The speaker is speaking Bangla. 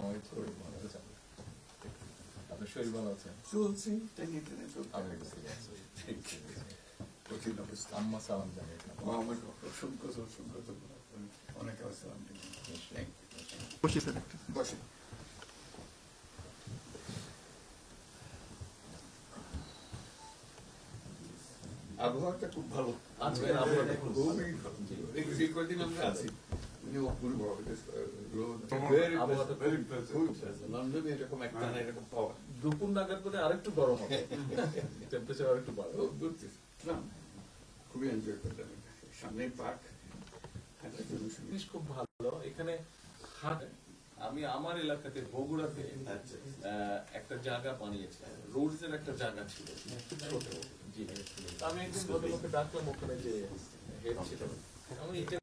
আমাকে শরীর ভালো আছে। আপনার শরীর ভালো আছে? চলছে টেনে টেনে চলছে। আমি বুঝতে পারছি। কঠিন অবস্থা। আম্মা সালাম জানিয়ে আমাকে অসংখ্য অনেক আসসালাম। বসে স্যার একটা বসে। আবহাওয়াটা খুব ভালো, আজকের আবহাওয়াটা খুব ভালো। খুবই ভালো। যে কদিন আমরা আছি অপূর্ব লন্ডনে এরকম একটা না এরকম পাওয়া দুপুর নাগাদ করে আরেকটু গরম হবে, টেম্পারেচার আরেকটু বাড়বে। খুবই এনজয় করলাম। সামনে পার্ক, হাঁটার জন্য জিনিস খুব ভালো এখানে হাট। আমি আমার এলাকাতে বগুড়াতে একটা জায়গা বানিয়েছি, রোডস এর একটা জায়গা ছিল ছোট। জি, আমি একদিন ভদ্রলোককে ডাকলাম, ওখানে যে হেড ছিল, আমি